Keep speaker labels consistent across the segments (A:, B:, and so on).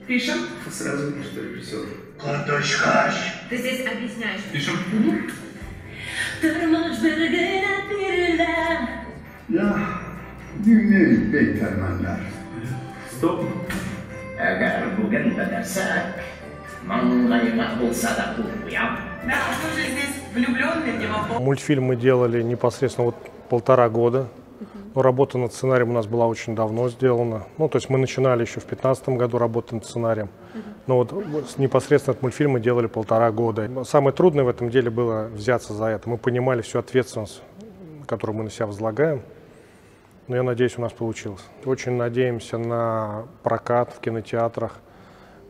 A: Пишем? Сразу видно, что режиссер.
B: Ты здесь объясняешь.
A: Пишем?
C: Ya, dinleyin beytermenler.
A: Стоп.
D: Agar bugun bitirsak, mang'ayma bo'lsa da qo'yam.
B: Да, мы же здесь влюбленные, не вопрос.
E: Мультфильм мы делали непосредственно вот 1,5 года. Но работа над сценарием у нас была очень давно сделана. Ну, то есть мы начинали еще в 2015 году работать над сценарием. Но вот непосредственно этот мультфильм мы делали 1,5 года. Самое трудное в этом деле было взяться за это. Мы понимали всю ответственность, которую мы на себя возлагаем. Но я надеюсь, у нас получилось. Очень надеемся на прокат в кинотеатрах.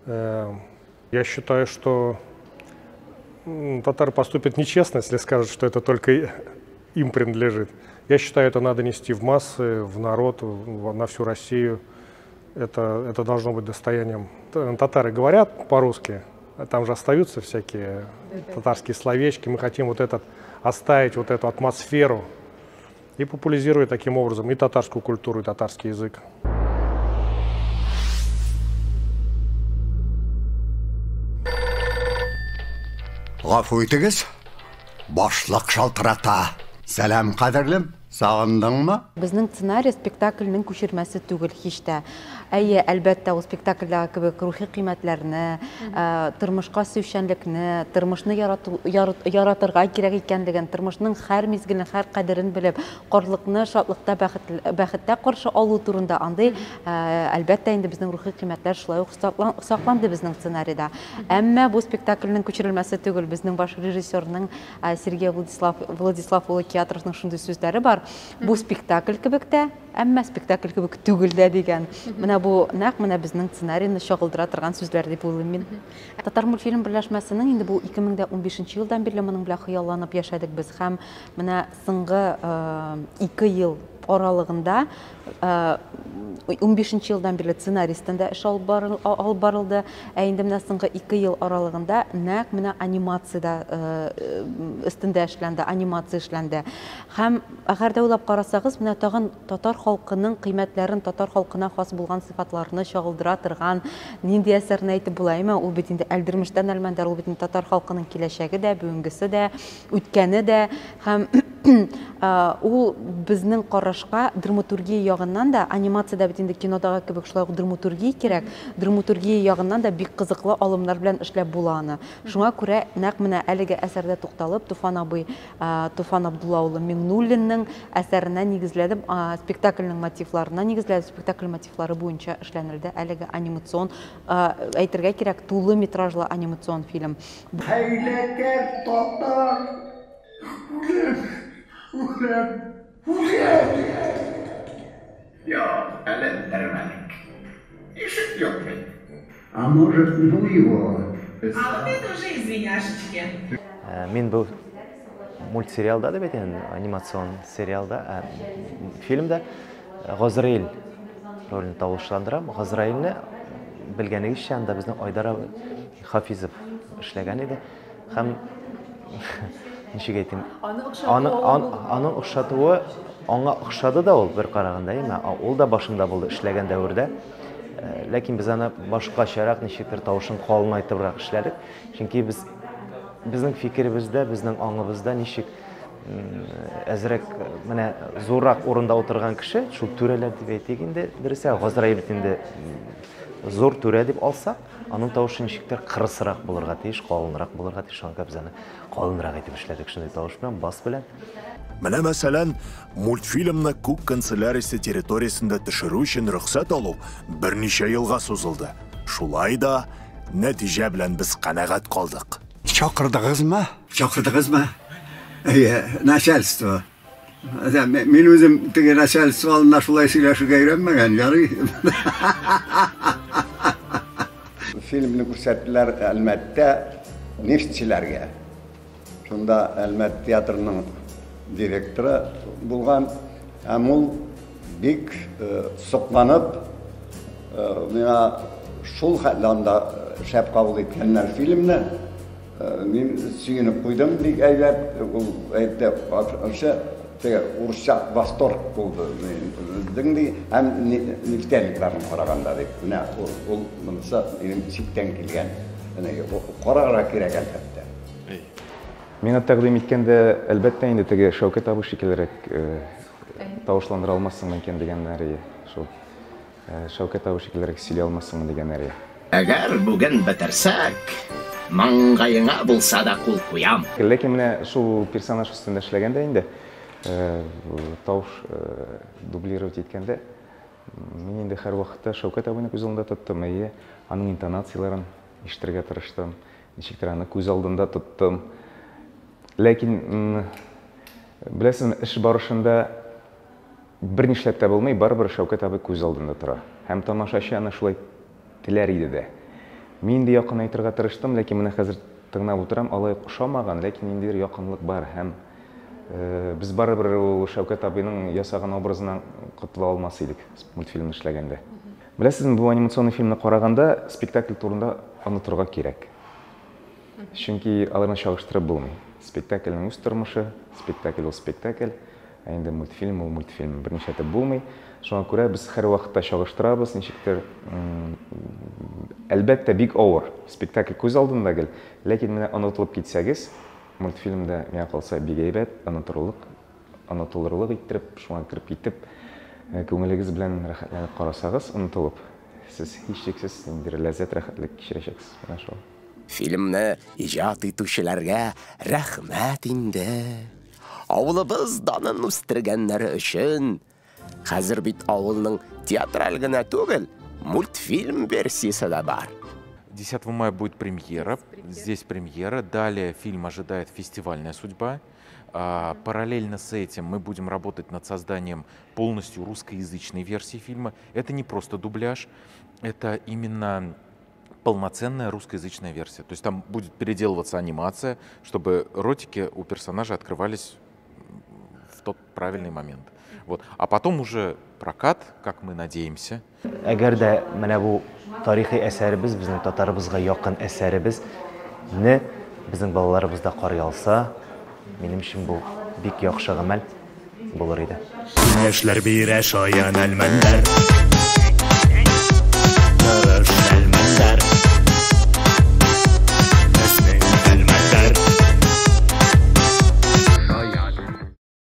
E: Я считаю, что татары поступят нечестно, если скажут, что это только им принадлежит. Я считаю, это надо нести в массы, в народ, на всю Россию. Это должно быть достоянием. Татары говорят по-русски, там же остаются всякие татарские словечки. Мы хотим оставить вот эту атмосферу и популяризировать таким образом и татарскую культуру, и татарский язык.
C: Гафу итегез, башлык шалтырата. Сәлам кадерлем, сагындыңмы?
F: Безнең сценарий спектакльнең күчермәсе түгел һич тә. Әйе, әлбәттә, ул спектакльдә кебек рухи кыйммәтләрне, тормышка сөйшәнлекне, тормышны яратырга кирәк икәнлеген, тормышның һәр мизгелен, һәр кадерен белеп, карлыкны шатлыкта, бәхеттә каршы алу турында андый, әлбәттә, инде безнең рухи кыйммәтләр шулай ук сакланды безнең сценарийда. Әмма бу спектакльнең күчерелмәсе түгел, безнең баш режиссерның Сергей Владислав улы Киатровның шундый сүзләре бар. Бу спектакль кебек тә, әмма спектакль кебек түгел дә дигән. Менә бу нәкъ менә безнең сценарийны чагылдыра торган сүзләр дип уйлыйм мин. Татар мультфильм берләшмәсенең инде бу 2015 елдан бирле моның белән хыялланып яшәдек без һәм менә соңгы 2 ел аралыгында 15 елдан бирле сценаристан да эш алып барылды. Инде менә соңгы 2 ел аралыгында нәкъ менә анимациядә өстендә эшләнде, анимация эшләнде. Һәм әгәр дә уйлап карасагыз, менә тагын татар халкының кыйммәтләрен, татар халкына хас булган сыйфатларны чагылдыра торган нинди әсәрне әйтеп булаймы? Ул бит инде әлдермештән әлмәндәр, ул бит татар халкының киләчәге дә, бүгенгесе дә, үткәне дә һәм ул безнең карашка драматургия ягыннан да, анимациядә бит инде кинодагы кебек шулай ук драматургия кирәк, драматургия ягыннан да бик кызыклы алымнар белән эшләп була аны. Шуңа күрә нәкъ менә әлеге әсәрдә тукталып, Туфан абый, Туфан Абдулла улы Миңнуллинның әсәренә нигезләдем, спектакльнең мотивларына нигезләдем, спектакль мотивлары буенча эшләнелде әлеге анимацион, әйтергә кирәк, тулы метражлы анимацион фильм.
C: Хәйләкәр татар.
D: Yok, öldürmedik. İşit yok benim.
C: А может, ну его?
B: А вот это уже извиняшечки.
G: Мен бұл мультсериалда да бетен, анимацион сериалда, фильмда Ғазраил рөлін тауышландырам. Ғазраилні білгенігізше анда біздің Айдар Хафизов ішлеген еді. Һәм ничек әйтим? Аның ұқшатуы аңа ұқшады да ул бер караганда, ул да башында булды эшләгән дәвердә. Ләкин без аны башкачарак ничектер тавышын калын айтыбрак эшләдек. Чөнки безнең фикеребездә, безнең аңыбызда ничек әзрәк менә зуррак урында утырган кеше, шул түрәләр дип әйтик инде, дөресә Ғазраил инде зур түрә дип алсак, аның тавышы ничектер кырысрак булырга тиеш, калынрак булырга тиеш, шуңа без аны калынрак итеп эшләдек, шундый тавыш белән, бас белән.
H: Менә мәсәлән, мультфильмны күк канцеляриясе территориясендә төшерү өчен рөхсәт алу берничә елга сузылды. Шулай да нәтиҗә белән без канәгать калдык.
C: Чакырдыгызмы? Чакырдыгызмы? Начальство. Мин үзем теге начальство алына шулай сөйләшергә өйрәнмәгән, ярый. Фильмны күрсәттеләр Әлмәттә нефтчеләргә. Шунда Әлмәт театрының директоры булган, һәм ул бик сокланып, миңа шул хәлдә шәп кабул иткәннәр фильмны. Мин сөенеп куйдым, бик әйбәт, ул әйтте, теге урысча восторг булды. Динди һәм нефтяникларны караганда дип. Менә ул монысы читтән килгән. Менә карарга кирәк әлбәттә.
I: Миңа тәкъдим иткәндә әлбәттә инде теге Шәүкәт абый шикеллерәк тавышландыра алмассың икән дигәннәр. Шул Шәүкәт абый шикеллерәк сөйли алмассың дигәннәр.
D: Әгәр бүген бетерсәк, маңгайыңа булса да кул куям.
I: Ләкин менә шул персонаж өстендә эшләгәндә инде тавыш дублировать иткәндә мин инде һәр вакытта Шәүкәт абыйны күз алдында тоттым, аның интонацияларын ишетергә тырыштым, ничектер аны күз алдында тоттым. Ләкин беләсең, эш барышында бер нишләп тә булмый, барыбер Шәүкәт абый күз алдында тора. Һәм тамашачы аны шулай теләр иде дә. Мин дә якын әйтергә тырыштым, ләкин менә хәзер тыңлап утырам, алай ошамаган, ләкин инде якынлык бар һәм без барыбер ул Шәүкәт абыйның ясаган образынан котыла алмас идек мультфильмны эшләгәндә. Беләсезме, бу анимационный фильмны караганда спектакль турында онытырга кирәк. Чөнки аларны чагыштырып булмый. Спектакльнең үз тормышы, спектакль ул спектакль, ә инде мультфильм ул мультфильм. Берничә тә булмый. Шуңа күрә без һәр вакытта чагыштырабыз, ничектер әлбәттә бик авыр спектакль күз алдында гел, ләкин менә онытылып китсәгез, мультфильмда миңа калса бик әйбәт, онытылырлык иттереп, шуңа кирип китеп, күңелегез белән рәхәтләнеп карасагыз, онытылып, сез һичшиксез инде ләззәт, рәхәтлек кичерәчәксез. Менә шул.
J: Фильмны иҗат итүчеләргә рәхмәт инде. Авылыбыз данын үстергәннәре өчен. Хәзер бит авылның театраль гына түгел, мультфильм версиясе дә бар.
K: 10 мая будет премьера, здесь премьера, далее фильм ожидает фестивальная судьба. Параллельно с этим мы будем работать над созданием полностью русскоязычной версии фильма. Это не просто дубляж, это именно полноценная русскоязычная версия. То есть там будет переделываться анимация, чтобы ротики у персонажа открывались в тот правильный момент. Вот. А потом уже прокат, как мы надеемся.
G: Әгәр дә менә бу тарихи әсәребез, безнең татарыбызга якын әсәребезне безнең балаларыбыз да карый алса, минем өчен бу бик яхшы гамәл булыр иде.
H: Яшьләр бирә шаян әлмәннәр.